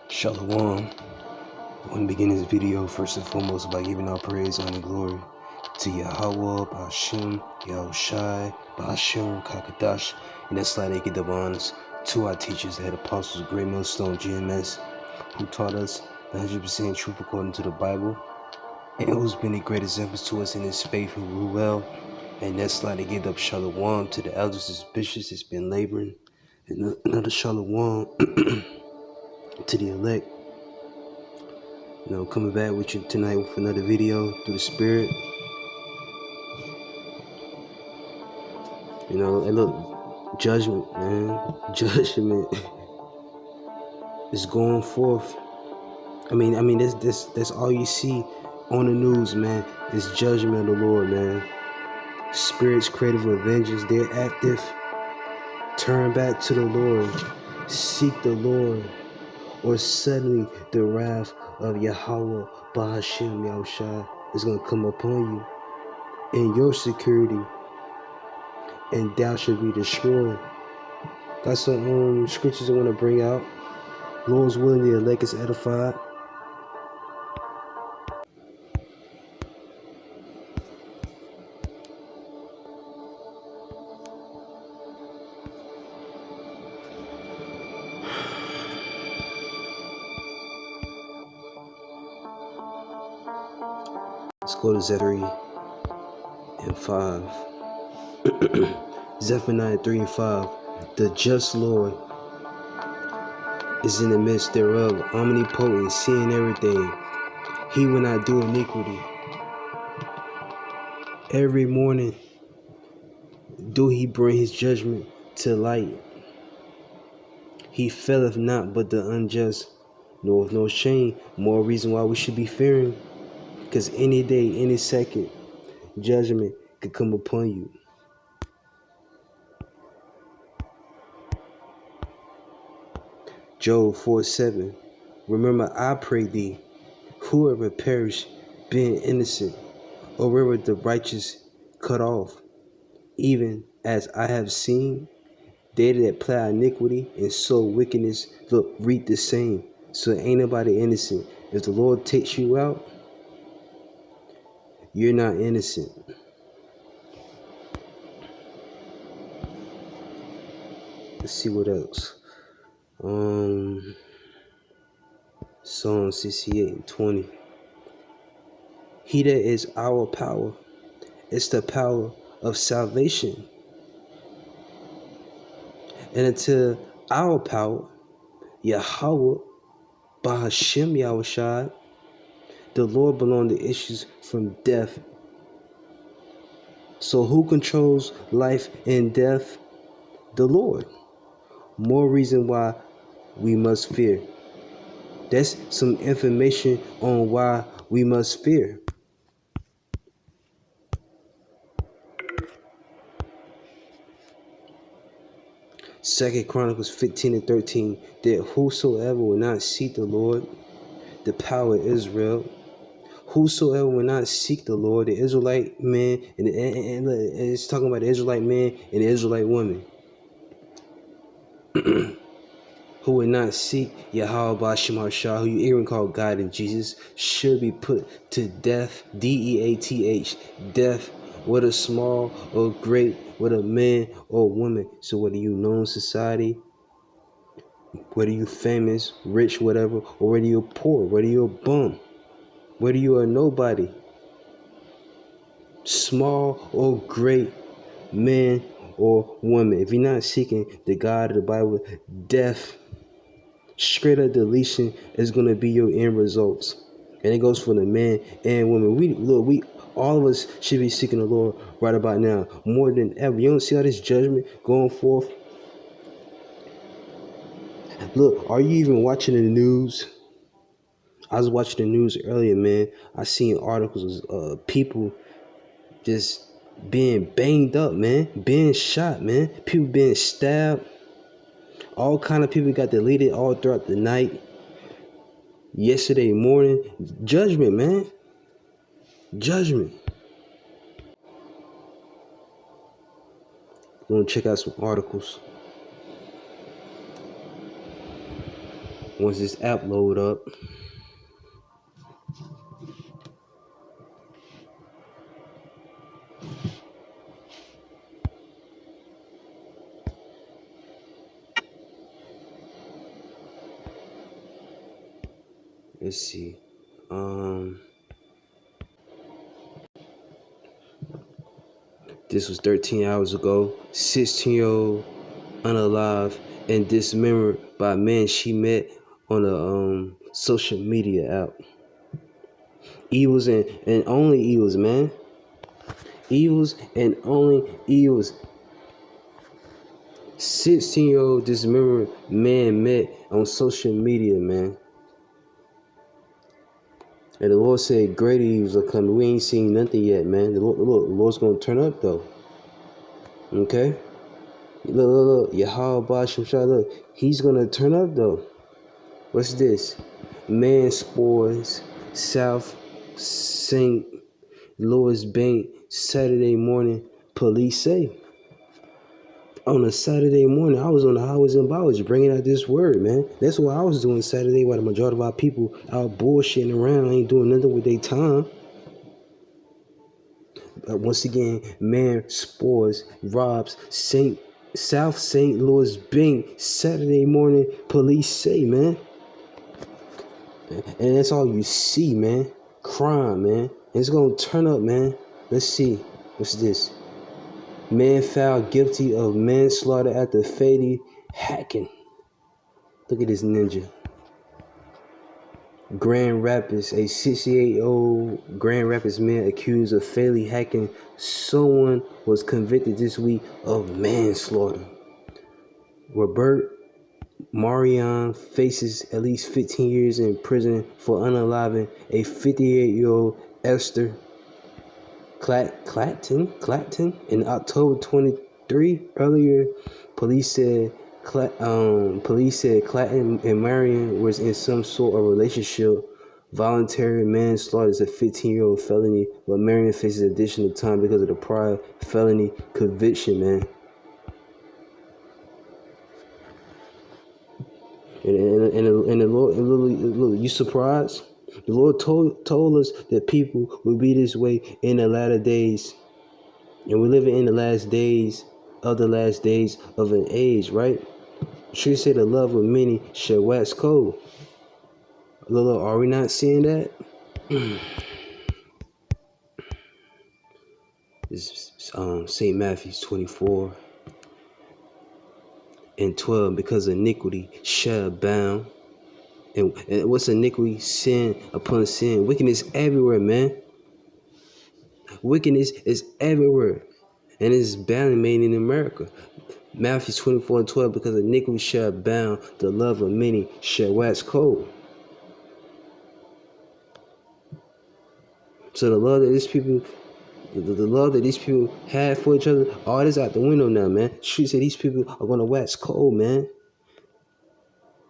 Shalom. I want to begin this video first and foremost by giving our praise, honor, and glory to Yahweh, Ba'ashem, Yahushai, Ba'ashem, Kakadash, and that's like they get the honors to our teachers, the head apostles, Great Millstone, GMS, who taught us 100% truth according to the Bible, and who's been the great examples to us in his faith who rule well. And that's like they give up shalom to the elders, his bishops, that's been laboring, and another shalom to the elect. Coming back with you tonight with another video through the Spirit. And look, judgment, man. Judgment is going forth. I mean, that's all you see on the news, man. This judgment of the Lord, man. Spirits creative with vengeance, they're active. Turn back to the Lord. Seek the Lord. Or suddenly the wrath of Yahweh, Ba'ashem, Yahushai is going to come upon you and your security, and thou shalt be destroyed. Got some scriptures I want to bring out. Lord's willing, the elect is edified. Let's go to Zephaniah 3 and 5. Zephaniah 3 and 5. The just Lord is in the midst thereof, omnipotent, seeing everything. He will not do iniquity. Every morning do he bring his judgment to light. He faileth not but the unjust, nor with no shame. More reason why we should be fearing. Because any day, any second, judgment could come upon you. Job 4:7. Remember, I pray thee, whoever perish, being innocent, or wherever the righteous cut off, even as I have seen, they that plow iniquity and sow wickedness, look, reap the same. So ain't nobody innocent. If the Lord takes you out, you're not innocent. Let's see what else. Psalm 68 and 20. He that is our power is the power of salvation. And until our power, Yahweh, Ba'ashem, Yahushai, the Lord belong to issues from death. So who controls life and death? The Lord. More reason why we must fear. That's some information on why we must fear. Second Chronicles 15 and 13. That whosoever will not seek the Lord, the power of Israel, whosoever will not seek the Lord, the Israelite man, and it's talking about the Israelite man and the Israelite woman, who would not seek Yahweh Ba'ashem Hashah, who you even call God and Jesus, should be put to death, death, death, whether small or great, whether man or woman. So whether you know in society, whether you famous, rich, whatever, or whether you're poor, whether you're a bum, whether you are nobody, small or great, man or woman, if you're not seeking the God of the Bible, death, straight up deletion is going to be your end results. And it goes for the man and woman. We all of us should be seeking the Lord right about now, more than ever. You don't see all this judgment going forth? Look, are you even watching the news? I was watching the news earlier, man. I seen articles of people just being banged up, man, being shot, man, people being stabbed. All kind of people got deleted all throughout the night. Yesterday morning, judgment, man, judgment. We're gonna check out some articles. Once this app load up. Let's see. This was 13 hours ago. 16-year-old unalive and dismembered by men she met on a social media app. Evils and only evils, man. Evils and only evils. 16-year-old dismembered man met on social media, man. And the Lord said greater evils are coming. We ain't seen nothing yet, man. The Lord's gonna turn up though. Okay? Look. Yahweh Bashim, look. He's gonna turn up though. What's this? Man spores, South St. Louis Bank, Saturday morning, police say. On a Saturday morning, I was on the highways and byways bringing out this word, man. That's what I was doing Saturday while the majority of our people out bullshitting around, ain't doing nothing with their time. Once again, man spores, robs, South St. Louis Bank, Saturday morning, police say, man. And that's all you see, man. Crime, man. It's gonna turn up, man. Let's see. What's this? Man found guilty of manslaughter after fatally hacking. Look at this ninja. Grand Rapids, a 68-year-old Grand Rapids man accused of fatally hacking someone was convicted this week of manslaughter. Robert Marion faces at least 15 years in prison for unaliving a 58-year-old Esther Clatton in October 23. Earlier, police said Clatton and Marion was in some sort of relationship. Voluntary manslaughter is a 15-year-old felony, but Marion faces additional time because of the prior felony conviction, man. And the Lord, you surprised? The Lord told us that people will be this way in the latter days. And we're living in the last days of an age, right? She said the love of many shall wax cold. Lord, are we not seeing that? It's St. Matthew 24 and 12, because iniquity shall abound. And what's iniquity? Sin upon sin. Wickedness everywhere, man. Wickedness is everywhere. And it's bound made in America. Matthew 24 and 12, because iniquity shall abound, the love of many shall wax cold. So the love that these people, the love that these people have for each other, all this out the window now, man. Street said these people are gonna wax cold, man.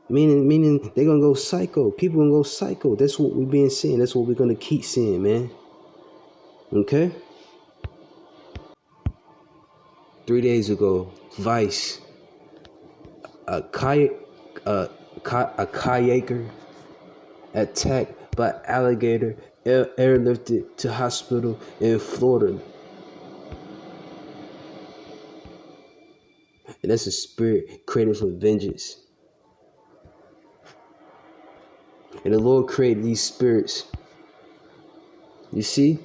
Meaning they're gonna go psycho. People gonna go psycho. That's what we're being seeing. That's what we're gonna keep seeing, man. Okay? 3 days ago, Vice, a kayaker attacked by alligator airlifted to hospital in Florida. And that's a spirit created for vengeance. And the Lord created these spirits. You see?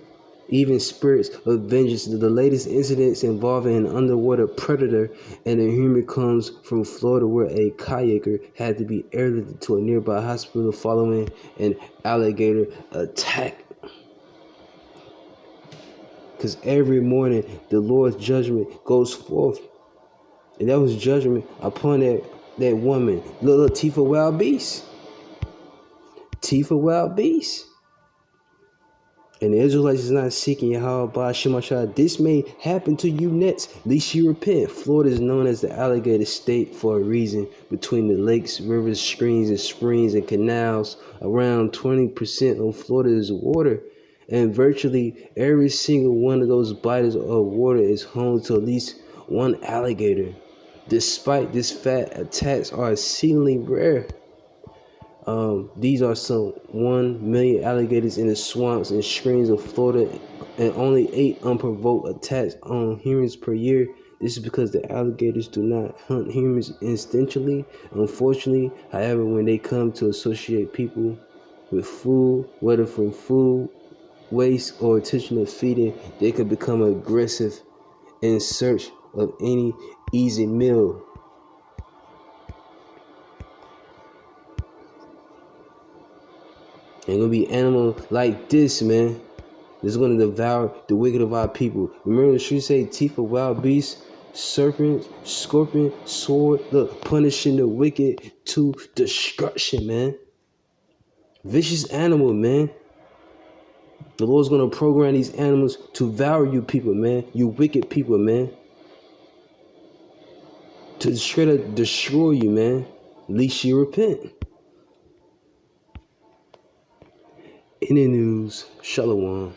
Even spirits of vengeance. The latest incidents involving an underwater predator and a human comes from Florida, where a kayaker had to be airlifted to a nearby hospital following an alligator attack. Because every morning the Lord's judgment goes forth. And that was judgment upon that woman. Little Tifa Wild Beast. Tifa Wild Beast. And the Israelites is not seeking Yahweh by Shemashah. This may happen to you next. At least you repent. Florida is known as the alligator state for a reason. Between the lakes, rivers, streams, and springs and canals, around 20% of Florida is water. And virtually every single one of those bodies of water is home to at least one alligator. Despite this fact, attacks are exceedingly rare. These are some 1 million alligators in the swamps and streams of Florida, and only 8 unprovoked attacks on humans per year. This is because the alligators do not hunt humans instinctually. Unfortunately, however, when they come to associate people with food, whether from food waste or intentional feeding, they can become aggressive in search of any easy meal. And gonna be animals like this, man, that's gonna devour the wicked of our people. Remember the streets say teeth of wild beasts, serpent, scorpion, sword, look, punishing the wicked to destruction, man. Vicious animal, man. The Lord's gonna program these animals to devour you people, man. You wicked people, man. To try to destroy you, man. At least you repent. In the news, Shalom.